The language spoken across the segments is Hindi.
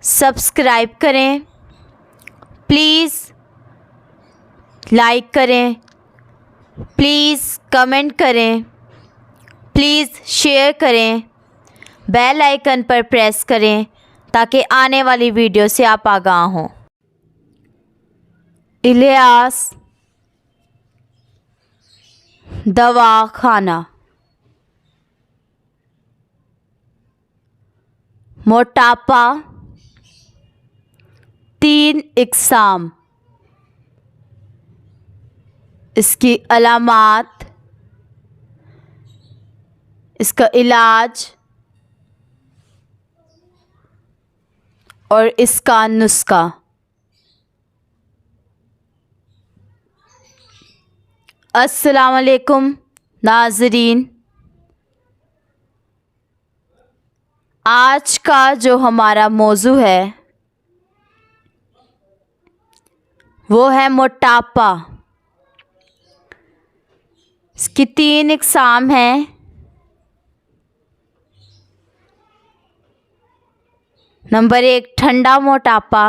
सब्सक्राइब करें, प्लीज़ लाइक करें, प्लीज़ कमेंट करें, प्लीज़ शेयर करें, बेल आइकन पर प्रेस करें ताकि आने वाली वीडियो से आप आगाह हों। इलियास दवाखाना। मोटापा 3 इकसाम। इसकी अलामात, इसका इलाज और इसका नुस्खा। अस्सलाम वालेकुम नाज़रीन, आज का जो हमारा मौजू है वो है मोटापा। इसकी 3 इकसाम हैं। नंबर 1 ठंडा मोटापा,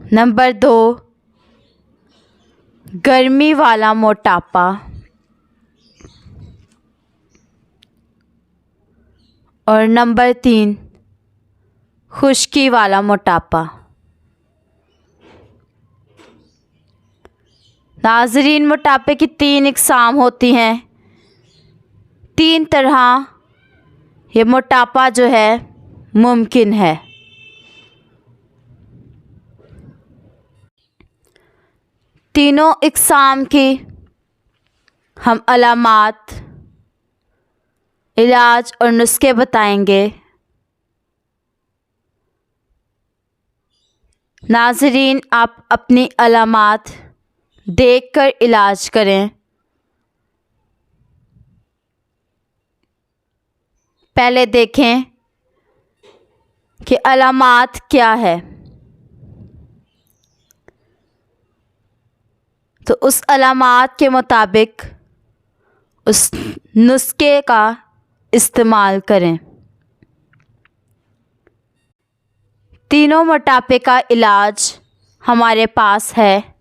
नंबर 2 गर्मी वाला मोटापा और नंबर 3 खुश्की वाला मोटापा। नाज़रीन, मोटापे की 3 इकसाम होती हैं। 3 तरह ये मोटापा जो है मुमकिन है। तीनों इकसाम की हम अलामात, इलाज और नुस्खे बताएंगे। नाज़रीन, आप अपनी अलामात देखकर इलाज करें। पहले देखें कि अलामात क्या है, तो उस अलामात के मुताबिक उस नुस्खे का इस्तेमाल करें। तीनों मोटापे का इलाज हमारे पास है,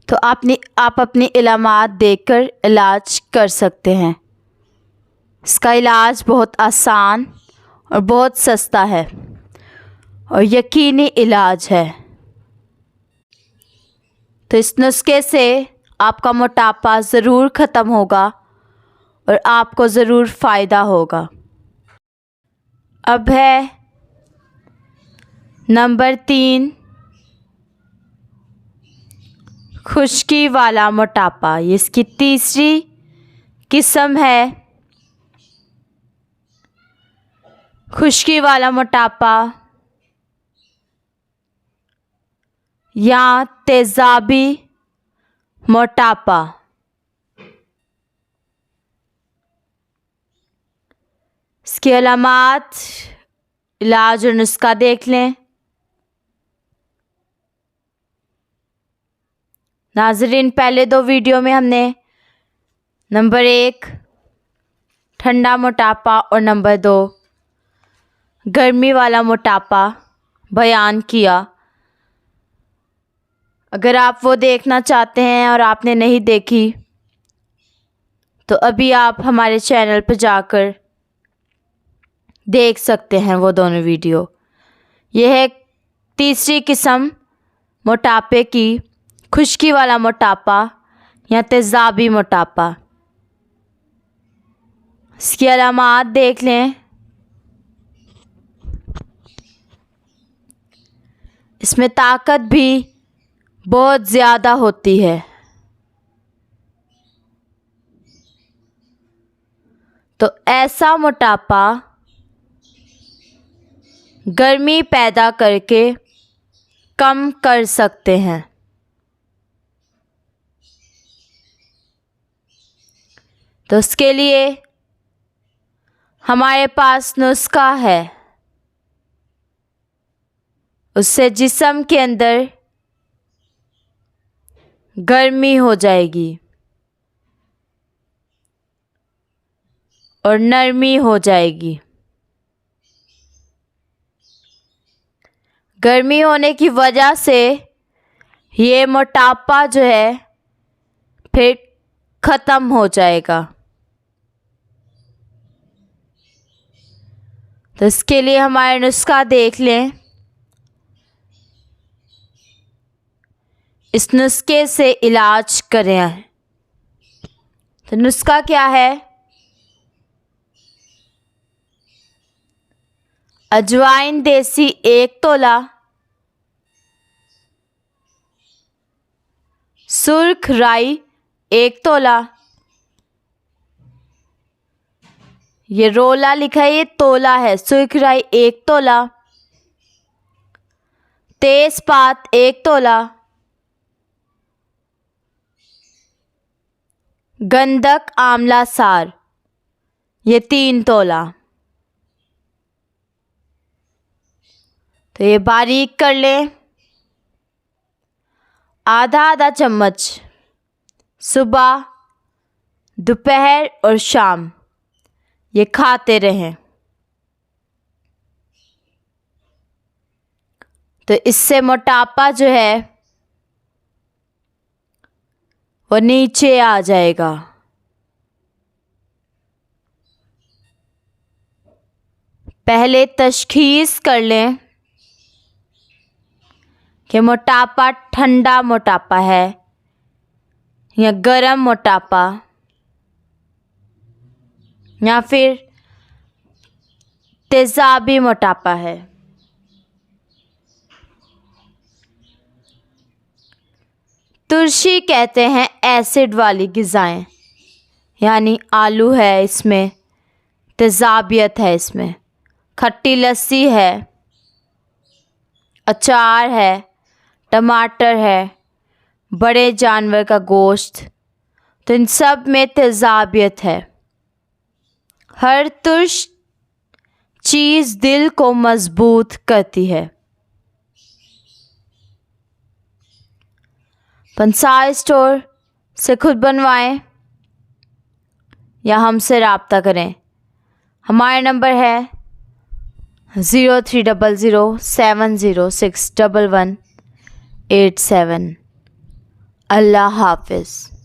तो आप अपनी अलामात देखकर इलाज कर सकते हैं। इसका इलाज बहुत आसान और बहुत सस्ता है और यकीनी इलाज है। तो इस नुस्खे से आपका मोटापा ज़रूर ख़त्म होगा और आपको ज़रूर फ़ायदा होगा। अब है नंबर 3 खुश्की वाला मोटापा। ये इसकी तीसरी किस्म है। खुश्की वाला मोटापा या तेज़ाबी मोटापा। इसकी अलामात, इलाज और नुस्खा देख लें। नाज़रीन, पहले 2 वीडियो में हमने नंबर 1 ठंडा मोटापा और नंबर 2 गर्मी वाला मोटापा बयान किया। अगर आप वो देखना चाहते हैं और आपने नहीं देखी तो अभी आप हमारे चैनल पर जाकर देख सकते हैं वो दोनों वीडियो। यह है तीसरी किस्म मोटापे की, खुश्की वाला मोटापा या तेज़ाबी मोटापा। इसकी अलामात देख लें। इसमें ताकत भी बहुत ज़्यादा होती है। तो ऐसा मोटापा गर्मी पैदा करके कम कर सकते हैं। तो उसके लिए हमारे पास नुस्खा है। उससे जिस्म के अंदर गर्मी हो जाएगी और नरमी हो जाएगी। गर्मी होने की वजह से ये मोटापा जो है फिर ख़त्म हो जाएगा। तो इसके लिए हमारे नुस्खा देख लें। इस नुस्खे से इलाज करें। तो नुस्खा क्या है? अजवाइन देसी 1 तोला, सुर्ख राई 1 तोला, ये रोला लिखा है, ये तोला है। सुर्ख राई 1 तोला, तेजपात 1 तोला, गंधक आंवला सार ये 3 तोला। तो ये बारीक कर लें। आधा आधा चम्मच सुबह, दोपहर और शाम ये खाते रहें। तो इससे मोटापा जो है वो नीचे आ जाएगा। पहले तशखीस कर लें कि मोटापा ठंडा मोटापा है या गर्म मोटापा या फिर तेजाबी मोटापा है। तुलसी कहते हैं एसिड वाली ग़िज़ाएं, यानी आलू है, इसमें तेजाबियत है, इसमें खट्टी लस्सी है, अचार है, टमाटर है, बड़े जानवर का गोश्त, तो इन सब में तेजाबियत है। हर तुर्श चीज़ दिल को मजबूत करती है। पंसार स्टोर से खुद बनवाएं या हमसे रब्ता करें। हमारा नंबर है 030070611187। अल्लाह हाफिज़।